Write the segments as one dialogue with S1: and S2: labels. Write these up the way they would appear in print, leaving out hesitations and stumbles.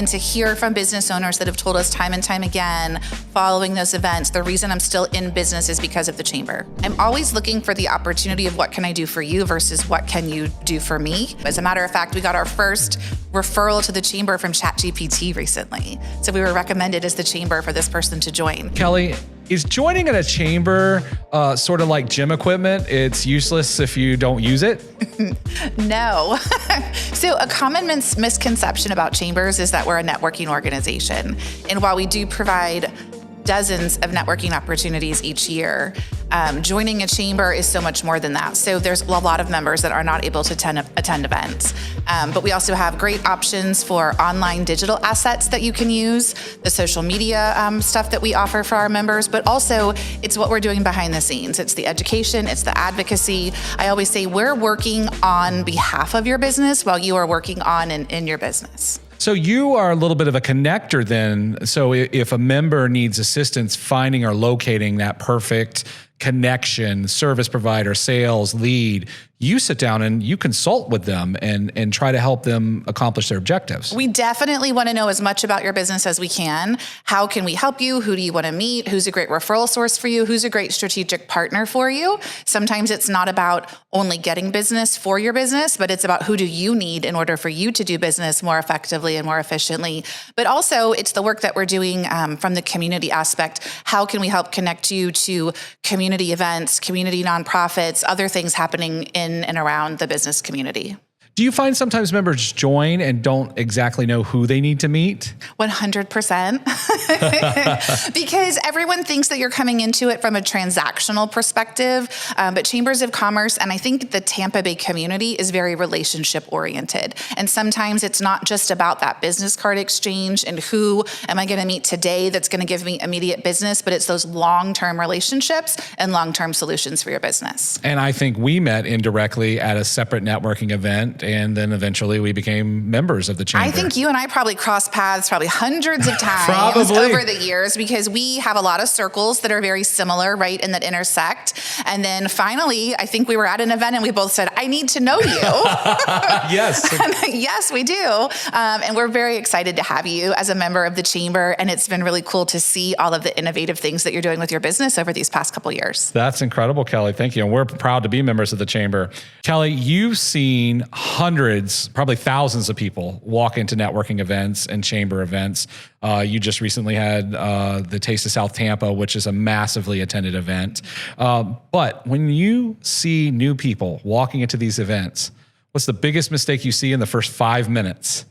S1: and to hear from business owners that have told us time and time again, following those events, the reason I'm still in business is because of the chamber. I'm always looking for the opportunity of what can I do for you versus what can you do for me. As a matter of fact, we got our first referral to the chamber from ChatGPT recently. So we were recommended as the chamber for this person to join.
S2: Kelly, is joining at a chamber sort of like gym equipment? It's useless if you don't use it?
S1: No. So a common misconception about chambers is that we're a networking organization. And while we do provide dozens of networking opportunities each year, joining a chamber is so much more than that. So there's a lot of members that are not able to attend events. But we also have great options for online digital assets that you can use, the social media stuff that we offer for our members, but also it's what we're doing behind the scenes. It's the education, it's the advocacy. I always say we're working on behalf of your business while you are working on in your business.
S2: So you are a little bit of a connector then. So if a member needs assistance finding or locating that perfect connection, service provider, sales, lead, you sit down and you consult with them and try to help them accomplish their objectives.
S1: We definitely want to know as much about your business as we can. How can we help you? Who do you want to meet? Who's a great referral source for you? Who's a great strategic partner for you? Sometimes it's not about only getting business for your business, but it's about who do you need in order for you to do business more effectively and more efficiently. But also it's the work that we're doing from the community aspect. How can we help connect you to community events, community nonprofits, other things happening in and around the business community?
S2: Do you find sometimes members join and don't exactly know who they need to meet?
S1: 100%. Because everyone thinks that you're coming into it from a transactional perspective, but chambers of commerce, and I think the Tampa Bay community is very relationship oriented. And sometimes it's not just about that business card exchange and who am I going to meet today that's going to give me immediate business, but it's those long-term relationships and long-term solutions for your business.
S2: And I think we met indirectly at a separate networking event. And then eventually we became members of the chamber.
S1: I think you and I probably crossed paths hundreds of times over the years because we have a lot of circles that are very similar, right, and that intersect. And then finally, I think we were at an event and we both said, I need to know you.
S2: Yes.
S1: Yes, we do. And we're very excited to have you as a member of the chamber. And it's been really cool to see all of the innovative things that you're doing with your business over these past couple of years.
S2: That's incredible, Kelly. Thank you. And we're proud to be members of the chamber. Kelly, you've seen hundreds, probably thousands of people walk into networking events and chamber events. You just recently had the Taste of South Tampa, which is a massively attended event. But when you see new people walking into these events, what's the biggest mistake you see in the first 5 minutes?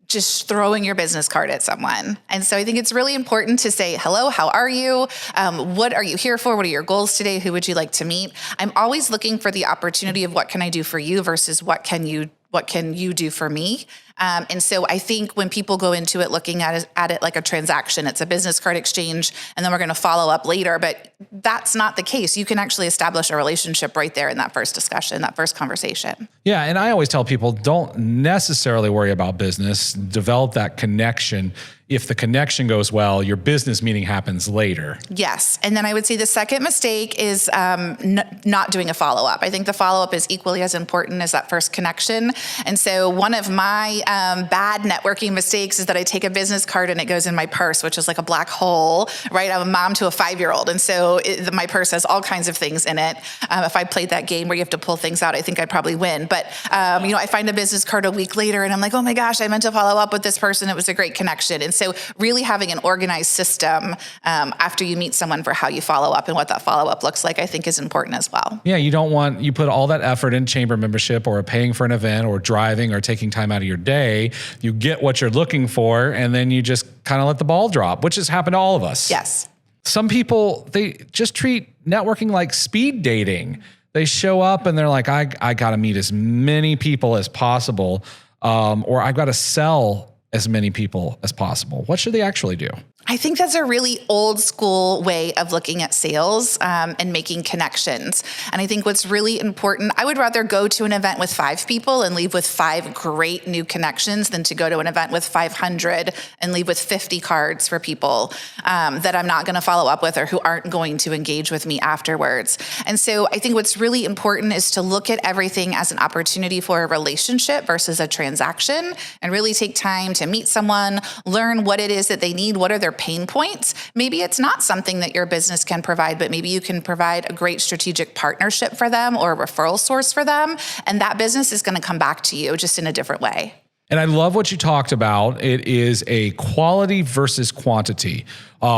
S1: Just throwing your business card at someone. And so I think it's really important to say, hello, how are you? What are you here for? What are your goals today? Who would you like to meet? I'm always looking for the opportunity of what can I do for you versus what can you do for me? And so I think when people go into it looking at it like a transaction, it's a business card exchange, and then we're going to follow up later. But that's not the case. You can actually establish a relationship right there in that first discussion, that first conversation.
S2: Yeah, and I always tell people, don't necessarily worry about business. Develop that connection. If the connection goes well, your business meeting happens later.
S1: Yes. And then I would say the second mistake is not doing a follow-up. I think the follow-up is equally as important as that first connection. And so one of my bad networking mistakes is that I take a business card and it goes in my purse, which is like a black hole, right? I'm a mom to a 5-year-old. And so my purse has all kinds of things in it. If I played that game where you have to pull things out, I think I'd probably win. But, I find a business card a week later and I'm like, oh my gosh, I meant to follow up with this person. It was a great connection. And so really having an organized system after you meet someone for how you follow up and what that follow-up looks like, I think is important as well.
S2: Yeah, you put all that effort in chamber membership or paying for an event or driving or taking time out of your day. You get what you're looking for, and then you just kind of let the ball drop, which has happened to all of us.
S1: Yes.
S2: Some people, they just treat networking like speed dating. They show up and they're like, I got to meet as many people as possible, or I've got to sell as many people as possible. What should they actually do?
S1: I think that's a really old school way of looking at sales and making connections. And I think what's really important, I would rather go to an event with 5 people and leave with 5 great new connections than to go to an event with 500 and leave with 50 cards for people that I'm not going to follow up with or who aren't going to engage with me afterwards. And so I think what's really important is to look at everything as an opportunity for a relationship versus a transaction, and really take time to meet someone, learn what it is that they need, what are their pain points. Maybe it's not something that your business can provide, but maybe you can provide a great strategic partnership for them or a referral source for them. And that business is going to come back to you just in a different way.
S2: And I love what you talked about. It is a quality versus quantity.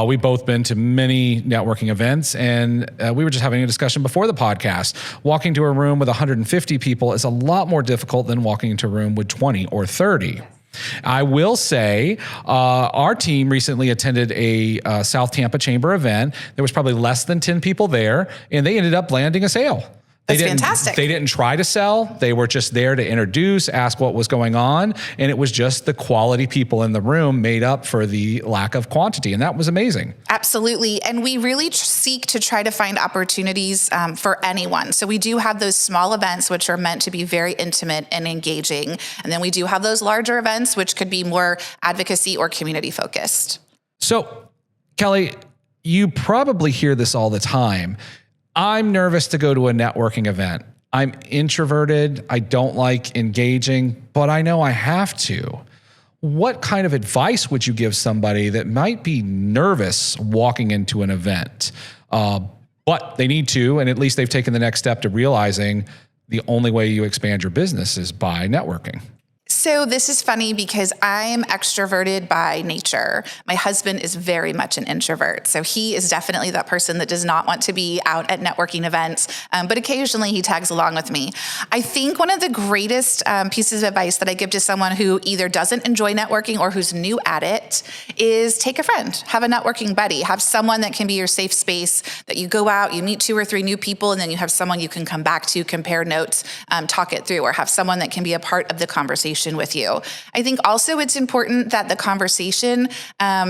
S2: We've both been to many networking events, and we were just having a discussion before the podcast. Walking to a room with 150 people is a lot more difficult than walking into a room with 20 or 30. I will say our team recently attended a South Tampa Chamber event. There was probably less than 10 people there, and they ended up landing a sale.
S1: That's fantastic.
S2: They didn't try to sell. They were just there to introduce, ask what was going on. And it was just the quality people in the room made up for the lack of quantity. And that was amazing.
S1: Absolutely. And we really seek to try to find opportunities for anyone. So we do have those small events, which are meant to be very intimate and engaging. And then we do have those larger events, which could be more advocacy or community focused.
S2: So, Kelly, you probably hear this all the time. I'm nervous to go to a networking event. I'm introverted. I don't like engaging, but I know I have to. What kind of advice would you give somebody that might be nervous walking into an event, but they need to, and at least they've taken the next step to realizing the only way you expand your business is by networking?
S1: So this is funny because I'm extroverted by nature. My husband is very much an introvert. So he is definitely that person that does not want to be out at networking events, but occasionally he tags along with me. I think one of the greatest pieces of advice that I give to someone who either doesn't enjoy networking or who's new at it is take a friend, have a networking buddy, have someone that can be your safe space, that you go out, you meet 2 or 3 new people, and then you have someone you can come back to, compare notes, talk it through, or have someone that can be a part of the conversation with you. I think also it's important that the conversation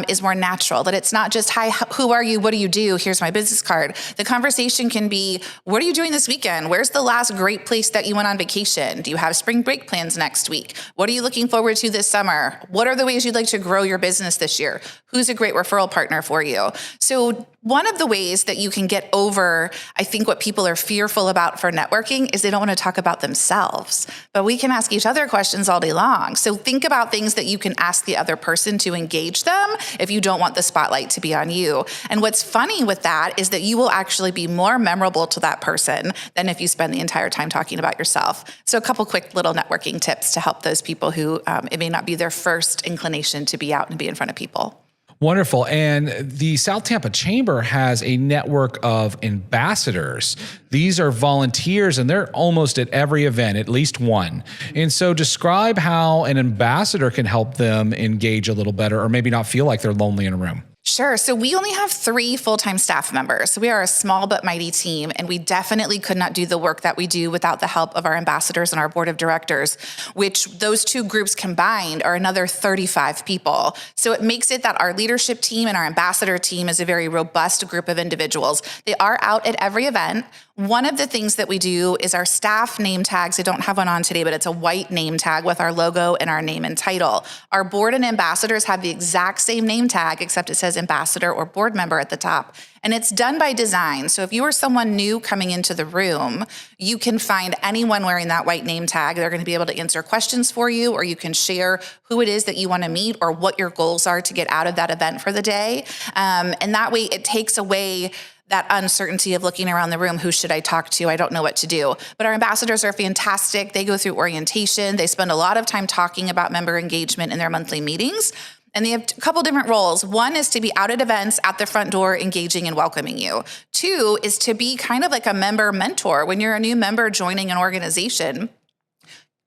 S1: is more natural, that it's not just, hi, who are you? What do you do? Here's my business card. The conversation can be, what are you doing this weekend? Where's the last great place that you went on vacation? Do you have spring break plans next week? What are you looking forward to this summer? What are the ways you'd like to grow your business this year? Who's a great referral partner for you? So one of the ways that you can get over, I think, what people are fearful about for networking is they don't want to talk about themselves, but we can ask each other questions all day long. So think about things that you can ask the other person to engage them if you don't want the spotlight to be on you. And what's funny with that is that you will actually be more memorable to that person than if you spend the entire time talking about yourself. So a couple quick little networking tips to help those people who it may not be their first inclination to be out and be in front of people.
S2: Wonderful. And the South Tampa Chamber has a network of ambassadors. These are volunteers, and they're almost at every event, at least one. And so describe how an ambassador can help them engage a little better, or maybe not feel like they're lonely in a room.
S1: Sure. So we only have 3 full-time staff members. So we are a small but mighty team, and we definitely could not do the work that we do without the help of our ambassadors and our board of directors, which those 2 groups combined are another 35 people. So it makes it that our leadership team and our ambassador team is a very robust group of individuals. They are out at every event. One of the things that we do is our staff name tags. I don't have one on today, but it's a white name tag with our logo and our name and title. Our board and ambassadors have the exact same name tag, except it says ambassador or board member at the top. And it's done by design. So if you are someone new coming into the room, you can find anyone wearing that white name tag. They're going to be able to answer questions for you, or you can share who it is that you want to meet or what your goals are to get out of that event for the day. And that way it takes away that uncertainty of looking around the room. Who should I talk to? I don't know what to do. But our ambassadors are fantastic. They go through orientation. They spend a lot of time talking about member engagement in their monthly meetings. And they have a couple different roles. One is to be out at events at the front door, engaging and welcoming you. 2 is to be kind of like a member mentor. When you're a new member joining an organization,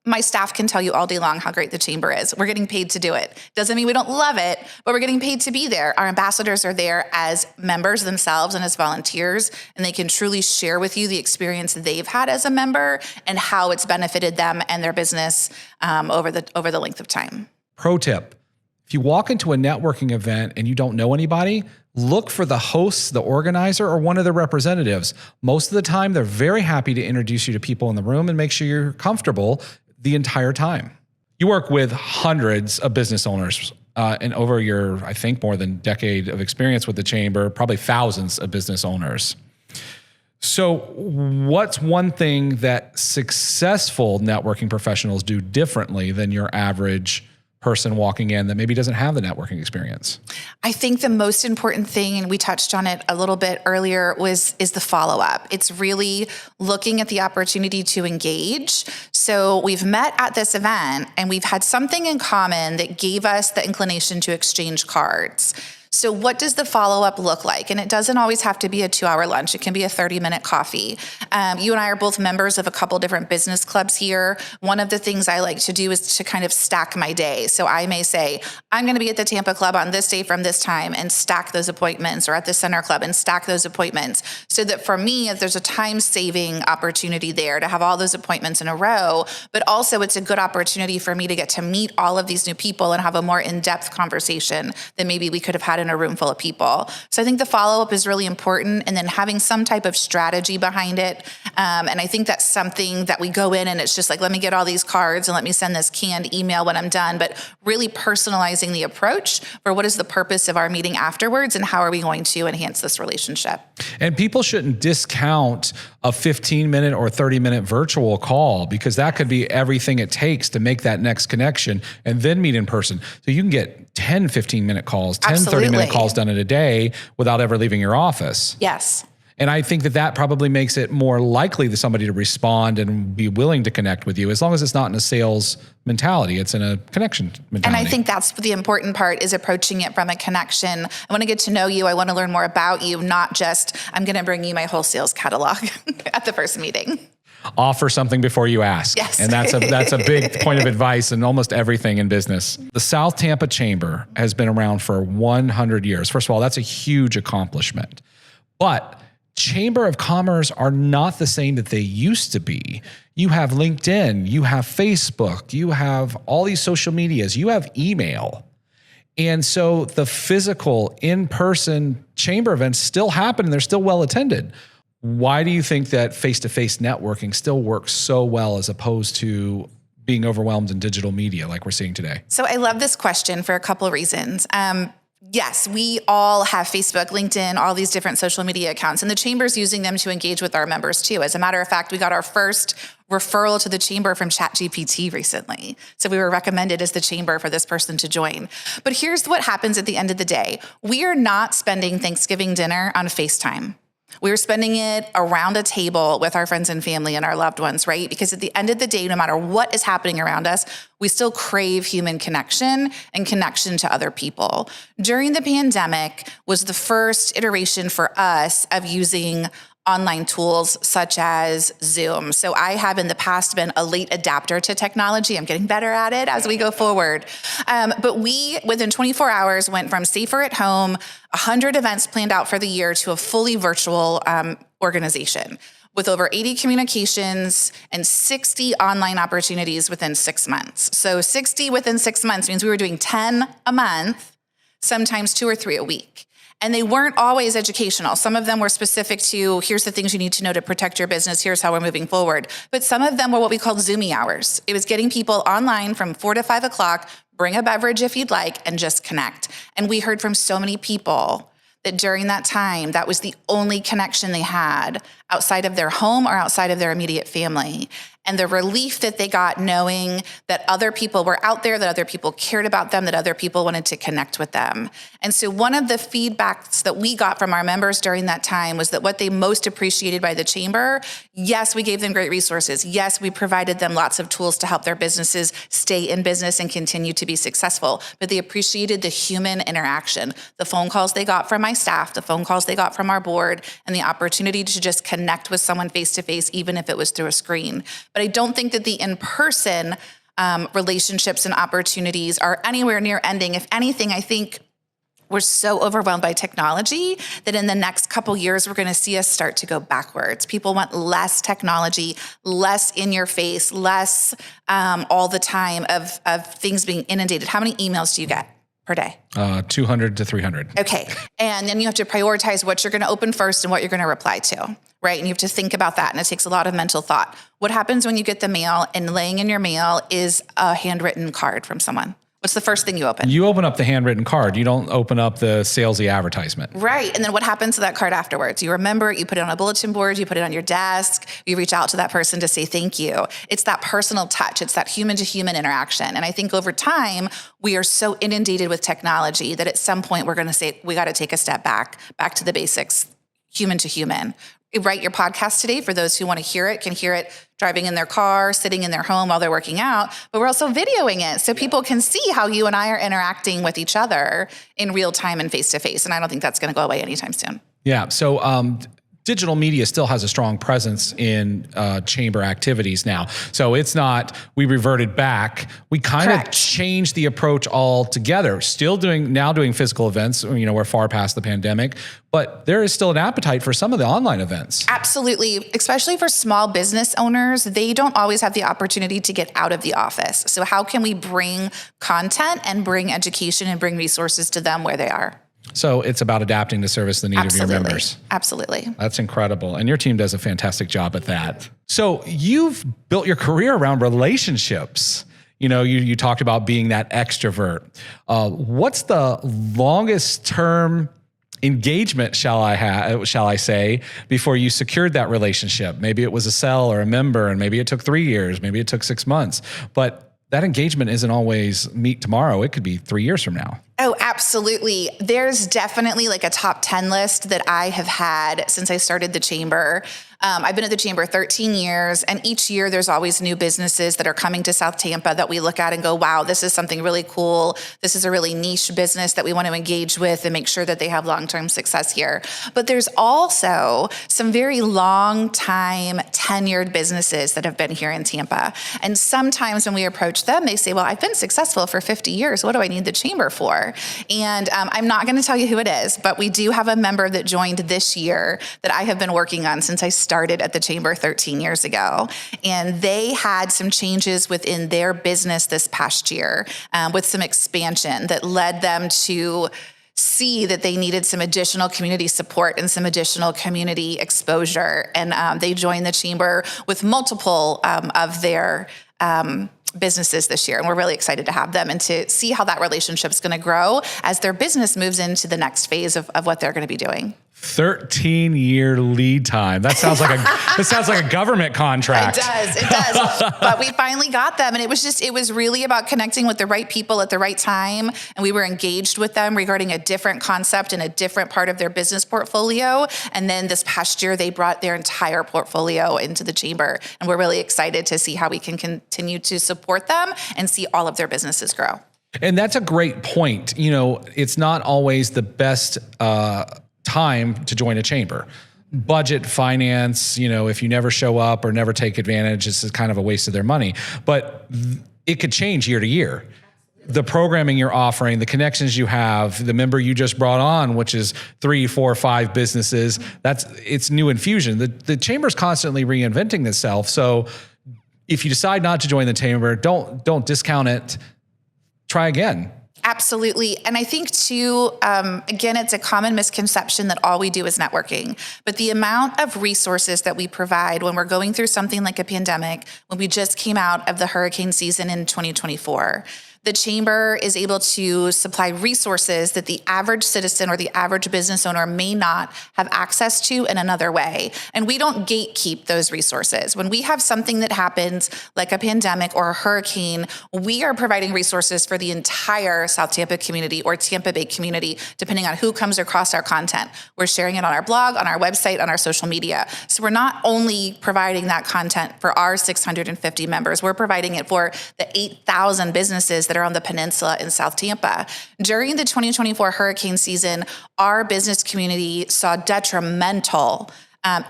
S1: my staff can tell you all day long how great the chamber is. We're getting paid to do it. Doesn't mean we don't love it, but we're getting paid to be there. Our ambassadors are there as members themselves and as volunteers, and they can truly share with you the experience they've had as a member and how it's benefited them and their business over the length of time.
S2: Pro tip. If you walk into a networking event and you don't know anybody, look for the hosts, the organizer, or one of the representatives. Most of the time, they're very happy to introduce you to people in the room and make sure you're comfortable the entire time. You work with hundreds of business owners and over your, I think, more than decade of experience with the chamber, probably thousands of business owners. So what's one thing that successful networking professionals do differently than your average person walking in that maybe doesn't have the networking experience?
S1: I think the most important thing, and we touched on it a little bit earlier, is the follow-up. It's really looking at the opportunity to engage. So we've met at this event and we've had something in common that gave us the inclination to exchange cards. So what does the follow-up look like? And it doesn't always have to be a 2-hour lunch. It can be a 30-minute coffee. You and I are both members of a couple different business clubs here. One of the things I like to do is to kind of stack my day. So I may say, I'm going to be at the Tampa Club on this day from this time and stack those appointments, or at the Center Club and stack those appointments. So that for me, there's a time-saving opportunity there to have all those appointments in a row, but also it's a good opportunity for me to get to meet all of these new people and have a more in-depth conversation than maybe we could have had in a room full of people. So I think the follow-up is really important, and then having some type of strategy behind it. And I think that's something that we go in and it's just like, let me get all these cards and let me send this canned email when I'm done, but really personalizing the approach for what is the purpose of our meeting afterwards and how are we going to enhance this relationship. And
S2: people shouldn't discount a 15-minute or 30-minute virtual call, because that could be everything it takes to make that next connection and then meet in person. So you can get 10 15-minute calls, 10 30-minute calls done in a day without ever leaving your office.
S1: Yes.
S2: And I think that probably makes it more likely for somebody to respond and be willing to connect with you, as long as it's not in a sales mentality, it's in a connection mentality.
S1: And I think that's the important part, is approaching it from a connection. I want to get to know you. I want to learn more about you, not just, I'm going to bring you my whole sales catalog at the first meeting.
S2: Offer something before you ask.
S1: Yes.
S2: And that's a big point of advice in almost everything in business. The South Tampa Chamber has been around for 100 years. First of all, that's a huge accomplishment. But Chamber of Commerce are not the same that they used to be. You have LinkedIn, you have Facebook, you have all these social medias, you have email. And so the physical in-person chamber events still happen and they're still well attended. Why do you think that face-to-face networking still works so well as opposed to being overwhelmed in digital media like we're seeing today? So I love this question for a couple of reasons. Yes, we all have Facebook, LinkedIn, all these different social media accounts, and the chamber's using them to engage with our members too. As a matter of fact, we got our first referral to the chamber from ChatGPT recently. So we were recommended as the chamber for this person to join. But here's what happens at the end of the day. We are not spending Thanksgiving dinner on FaceTime. We're spending it around a table with our friends and family and our loved ones, right? Because at the end of the day, no matter what is happening around us, we still crave human connection and connection to other people. During the pandemic was the first iteration for us of using online tools such as Zoom. So I have in the past been a late adapter to technology. I'm getting better at it as we go forward. But we, within 24 hours, went from safer at home, 100 events planned out for the year, to a fully virtual organization with over 80 communications and 60 online opportunities within 6 months. So 60 within 6 months means we were doing 10 a month, sometimes 2 or 3 a week. And they weren't always educational. Some of them were specific to, here's the things you need to know to protect your business, here's how we're moving forward. But some of them were what we called Zoomy hours. It was getting people online from 4 to 5 o'clock, bring a beverage if you'd like, and just connect. And we heard from so many people that during that time, that was the only connection they had outside of their home or outside of their immediate family. And the relief that they got knowing that other people were out there, that other people cared about them, that other people wanted to connect with them. And so one of the feedbacks that we got from our members during that time was that what they most appreciated by the chamber, yes, we gave them great resources. Yes, we provided them lots of tools to help their businesses stay in business and continue to be successful. But they appreciated the human interaction, the phone calls they got from my staff, the phone calls they got from our board, and the opportunity to just connect with someone face-to-face, even if it was through a screen. But I don't think that the in-person relationships and opportunities are anywhere near ending. If anything, I think we're so overwhelmed by technology that in the next couple years, we're going to see us start to go backwards. People want less technology, less in your face, less all the time of things being inundated. How many emails do you get?
S1: per day?
S2: 200 to 300.
S1: Okay. And then you have to prioritize what you're going to open first and what you're going to reply to, right? And you have to think about that. And it takes a lot of mental thought. What happens when you get the mail and laying in your mail is a handwritten card from someone? What's the first thing you open?
S2: You open up the handwritten card. You don't open up the salesy advertisement.
S1: Right. And then what happens to that card afterwards? You remember it, you put it on a bulletin board, you put it on your desk, you reach out to that person to say thank you. It's that personal touch. It's that human to human interaction. And I think over time, we are so inundated with technology that at some point we're going to say, we got to take a step back to the basics, human to human. Write your podcast today for those who want to hear it, can hear it driving in their car, sitting in their home while they're working out, but we're also videoing it so people can see how you and I are interacting with each other in real time and face to face. And I don't think that's going to go away anytime soon.
S2: Yeah. So, digital media still has a strong presence in chamber activities now. So it's not, we reverted back. We kind of changed the approach altogether. Still doing physical events. You know, we're far past the pandemic, but there is still an appetite for some of the online events.
S1: Absolutely. Especially for small business owners, they don't always have the opportunity to get out of the office. So how can we bring content and bring education and bring resources to them where they are?
S2: So it's about adapting to service the need of your members.
S1: Absolutely.
S2: That's incredible. And your team does a fantastic job at that. So you've built your career around relationships. You know, you talked about being that extrovert. What's the longest term engagement, shall I say, before you secured that relationship? Maybe it was a sell or a member, and maybe it took 3 years, maybe it took 6 months. But that engagement isn't always meet tomorrow. It could be 3 years from now.
S1: Oh, absolutely. There's definitely like a top 10 list that I have had since I started the chamber. I've been at the chamber 13 years, and each year there's always new businesses that are coming to South Tampa that we look at and go, wow, this is something really cool. This is a really niche business that we want to engage with and make sure that they have long-term success here. But there's also some very long-time tenured businesses that have been here in Tampa. And sometimes when we approach them, they say, well, I've been successful for 50 years. What do I need the chamber for? And I'm not going to tell you who it is, but we do have a member that joined this year that I have been working on since I started at the chamber 13 years ago. And they had some changes within their business this past year with some expansion that led them to see that they needed some additional community support and some additional community exposure. And they joined the chamber with multiple of their businesses this year. And we're really excited to have them and to see how that relationship is going to grow as their business moves into the next phase of what they're going to be doing.
S2: 13-year lead time. That sounds like a government contract.
S1: It does. But we finally got them. And it was really about connecting with the right people at the right time. And we were engaged with them regarding a different concept and a different part of their business portfolio. And then this past year, they brought their entire portfolio into the chamber. And we're really excited to see how we can continue to support them and see all of their businesses grow. And
S2: that's a great point. You know, it's not always the best time to join a chamber. Budget, finance, you know, if you never show up or never take advantage, it's kind of a waste of their money. But it could change year to year. The programming you're offering, the connections you have, the member you just brought on, which is 3, 4, 5 businesses, it's new infusion. The chamber's constantly reinventing itself. So if you decide not to join the chamber, don't discount it. Try again. Absolutely. And I think too, again, it's a common misconception that all we do is networking, but the amount of resources that we provide when we're going through something like a pandemic, when we just came out of the hurricane season in 2024, the chamber is able to supply resources that the average citizen or the average business owner may not have access to in another way. And we don't gatekeep those resources. When we have something that happens like a pandemic or a hurricane, we are providing resources for the entire South Tampa community or Tampa Bay community, depending on who comes across our content. We're sharing it on our blog, on our website, on our social media. So we're not only providing that content for our 650 members, we're providing it for the 8,000 businesses that are on the peninsula in South Tampa. During the 2024 hurricane season, our business community saw detrimental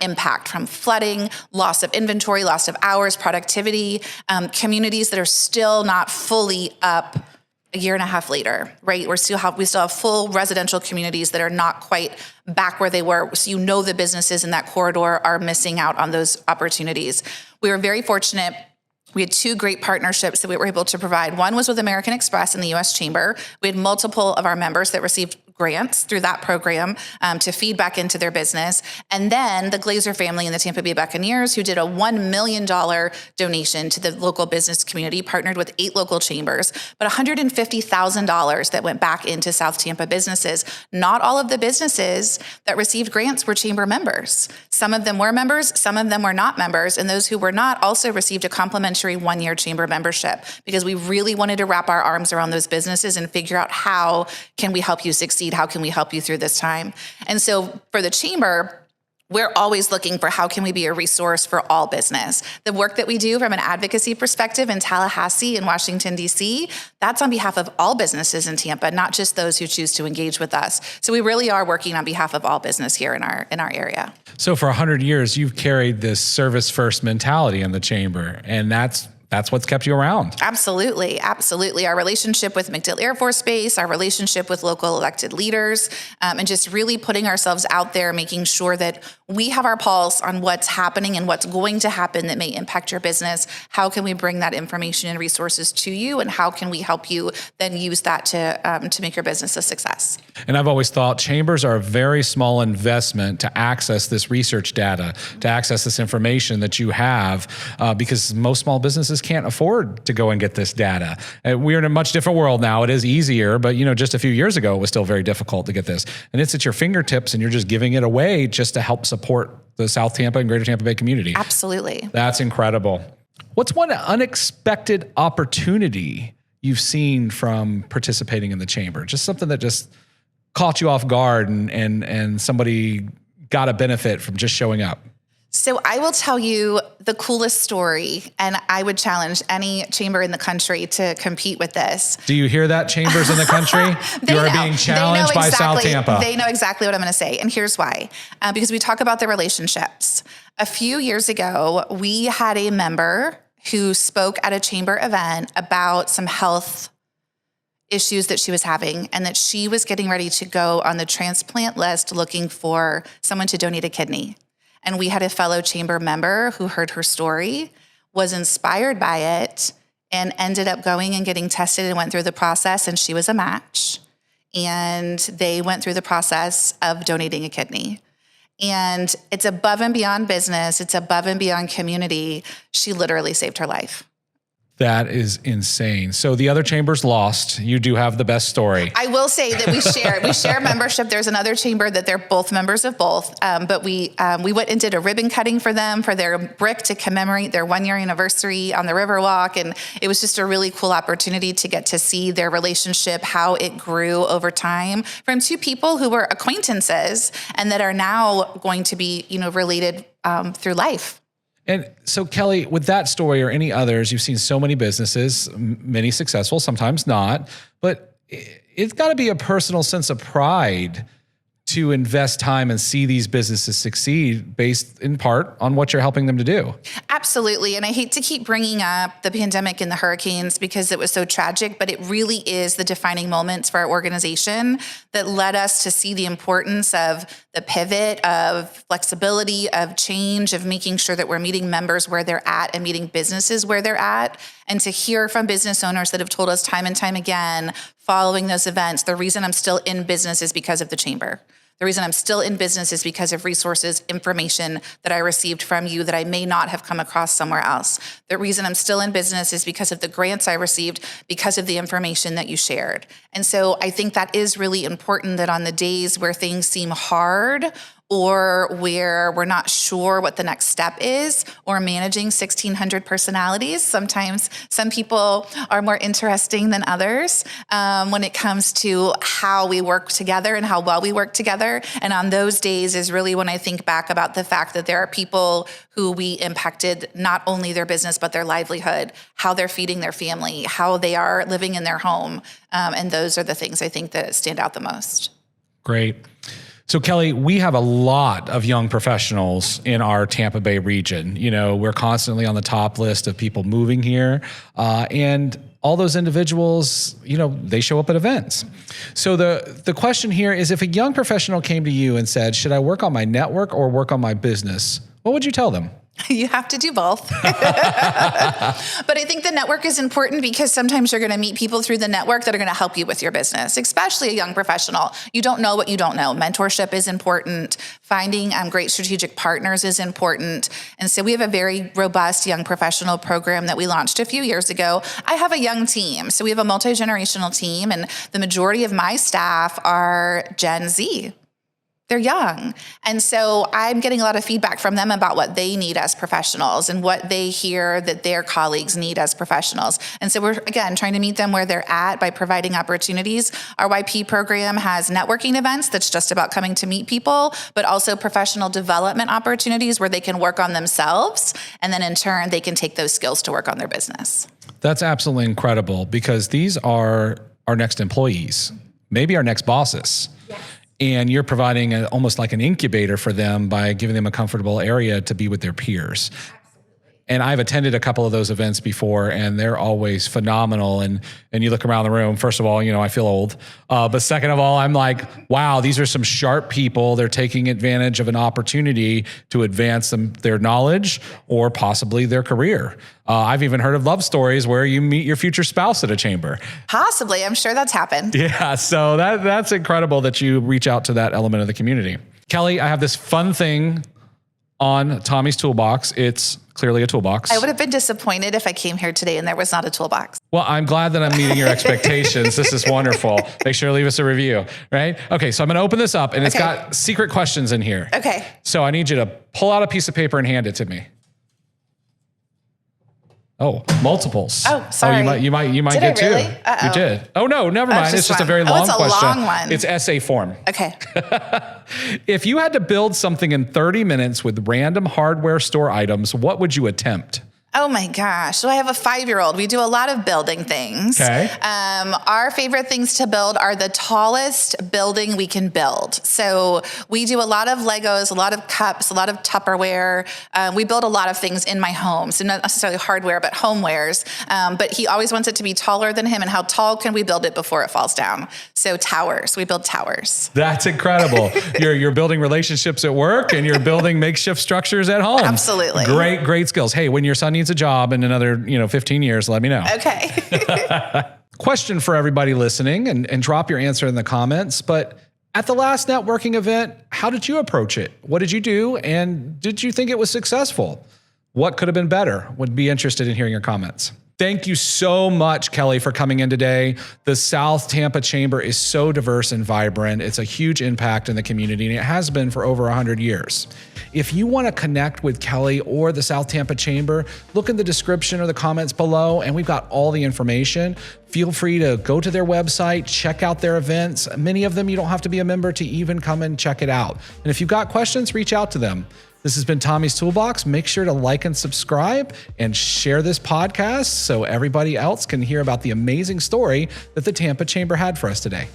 S2: impact from flooding, loss of inventory, loss of hours, productivity, communities that are still not fully up a year and a half later, right? We still have full residential communities that are not quite back where they were. So you know the businesses in that corridor are missing out on those opportunities. We were very fortunate
S1: We had two great partnerships that we were able to provide. One was with American Express in the U.S. Chamber. We had multiple of our members that received grants through that program to feed back into their business. And then the Glazer family and the Tampa Bay Buccaneers, who did a $1 million donation to the local business community, partnered with 8 local chambers, but $150,000 that went back into South Tampa businesses. Not all of the businesses that received grants were chamber members. Some of them were members, some of them were not members, and those who were not also received a complimentary 1-year chamber membership, because we really wanted to wrap our arms around those businesses and figure out how can we help you succeed. How can we help you through this time? And so for the chamber, we're always looking for how can we be a resource for all business. The work that we do from an advocacy perspective in Tallahassee and Washington, D.C., that's on behalf of all businesses in Tampa, not just those who choose to engage with us. So we really are working on behalf of all business here in our area.
S2: So for 100 years, you've carried this service first mentality in the chamber, and that's what's kept you around.
S1: Absolutely. Absolutely. Our relationship with MacDill Air Force Base, our relationship with local elected leaders, and just really putting ourselves out there, making sure that we have our pulse on what's happening and what's going to happen that may impact your business. How can we bring that information and resources to you, and how can we help you then use that to make your business a success?
S2: And I've always thought chambers are a very small investment to access this research data, to access this information that you have, because most small businesses can't afford to go and get this data. We're in a much different world now. It is easier, but just a few years ago, it was still very difficult to get this. And it's at your fingertips, and you're just giving it away just to help support the South Tampa and Greater Tampa Bay community.
S1: Absolutely.
S2: That's incredible. What's one unexpected opportunity you've seen from participating in the chamber? Just something that just caught you off guard and somebody got a benefit from just showing up?
S1: So I will tell you the coolest story, and I would challenge any chamber in the country to compete with this.
S2: Do you hear that, chambers in the country? You are being challenged by South Tampa.
S1: They know exactly what I'm going to say, and here's why. Because we talk about the relationships. A few years ago, we had a member who spoke at a chamber event about some health issues that she was having, and that she was getting ready to go on the transplant list looking for someone to donate a kidney. And we had a fellow chamber member who heard her story, was inspired by it, and ended up going and getting tested and went through the process, and she was a match. And they went through the process of donating a kidney. And it's above and beyond business. It's above and beyond community. She literally saved her life.
S2: That is insane. So the other chambers lost. You do have the best story.
S1: I will say that we share membership. There's another chamber that they're both members of both. But we went and did a ribbon cutting for them for their brick to commemorate their 1-year anniversary on the Riverwalk. And it was just a really cool opportunity to get to see their relationship, how it grew over time from two people who were acquaintances and that are now going to be, related through life.
S2: And so, Kelly, with that story or any others, you've seen so many businesses, many successful, sometimes not, but it's got to be a personal sense of pride to invest time and see these businesses succeed based in part on what you're helping them to do.
S1: Absolutely. And I hate to keep bringing up the pandemic and the hurricanes because it was so tragic, but it really is the defining moments for our organization that led us to see the importance of the pivot, of flexibility, of change, of making sure that we're meeting members where they're at and meeting businesses where they're at. And to hear from business owners that have told us time and time again, following those events, the reason I'm still in business is because of the chamber. The reason I'm still in business is because of resources, information that I received from you that I may not have come across somewhere else. The reason I'm still in business is because of the grants I received, because of the information that you shared. And so I think that is really important, that on the days where things seem hard or where we're not sure what the next step is, or managing 1,600 personalities. Sometimes some people are more interesting than others when it comes to how we work together and how well we work together. And on those days is really when I think back about the fact that there are people who we impacted not only their business, but their livelihood, how they're feeding their family, how they are living in their home. And those are the things I think that stand out the most.
S2: Great. So Kelly, we have a lot of young professionals in our Tampa Bay region. We're constantly on the top list of people moving here. And all those individuals, they show up at events. So the question here is, if a young professional came to you and said, should I work on my network or work on my business? What would you tell them?
S1: You have to do both. But I think the network is important because sometimes you're going to meet people through the network that are going to help you with your business, especially a young professional. You don't know what you don't know. Mentorship is important. Finding great strategic partners is important. And so we have a very robust young professional program that we launched a few years ago. I have a young team. So we have a multi-generational team, and the majority of my staff are Gen Z. They're young. And so I'm getting a lot of feedback from them about what they need as professionals and what they hear that their colleagues need as professionals. And so we're, again, trying to meet them where they're at by providing opportunities. Our YP program has networking events that's just about coming to meet people, but also professional development opportunities where they can work on themselves. And then in turn, they can take those skills to work on their business.
S2: That's absolutely incredible because these are our next employees, maybe our next bosses. Yes. And you're providing almost like an incubator for them by giving them a comfortable area to be with their peers. And I've attended a couple of those events before, and they're always phenomenal. And you look around the room, first of all, I feel old. But second of all, I'm like, wow, these are some sharp people. They're taking advantage of an opportunity to advance their knowledge or possibly their career. I've even heard of love stories where you meet your future spouse at a chamber.
S1: Possibly. I'm sure that's happened.
S2: Yeah. So that's incredible that you reach out to that element of the community. Kelly, I have this fun thing on Tommy's Toolbox. It's clearly a toolbox.
S1: I would have been disappointed if I came here today and there was not a toolbox.
S2: Well, I'm glad that I'm meeting your expectations. This is wonderful. Make sure to leave us a review, right? Okay, so I'm going to open this up, and it's got secret questions in here.
S1: Okay.
S2: So I need you to pull out a piece of paper and hand it to me. Oh, multiples.
S1: Oh, sorry.
S2: Oh, you might
S1: did
S2: get
S1: I really?
S2: two. You did. Oh no, never mind. It's just a very long question.
S1: It's a long one.
S2: It's essay form.
S1: Okay.
S2: If you had to build something in 30 minutes with random hardware store items, what would you attempt?
S1: Oh my gosh. So I have a 5-year-old. We do a lot of building things.
S2: Okay.
S1: Our favorite things to build are the tallest building we can build. So we do a lot of Legos, a lot of cups, a lot of Tupperware. We build a lot of things in my home. So not necessarily hardware, but homewares. But he always wants it to be taller than him. And how tall can we build it before it falls down? So towers. We build towers.
S2: That's incredible. You're building relationships at work and you're building makeshift structures at home.
S1: Absolutely.
S2: Great skills. Hey, when your son needs a job in another 15 years, let me know.
S1: Okay.
S2: Question for everybody listening, and drop your answer in the comments. But at the last networking event, how did you approach it? What did you do? And did you think it was successful? What could have been better? Would be interested in hearing your comments. Thank you so much, Kelly, for coming in today. The South Tampa Chamber is so diverse and vibrant. It's a huge impact in the community, and it has been for over 100 years. If you want to connect with Kelly or the South Tampa Chamber, look in the description or the comments below, and we've got all the information. Feel free to go to their website, check out their events. Many of them you don't have to be a member to even come and check it out. And if you've got questions, reach out to them. This has been Tommy's Toolbox. Make sure to like and subscribe and share this podcast so everybody else can hear about the amazing story that the Tampa Chamber had for us today.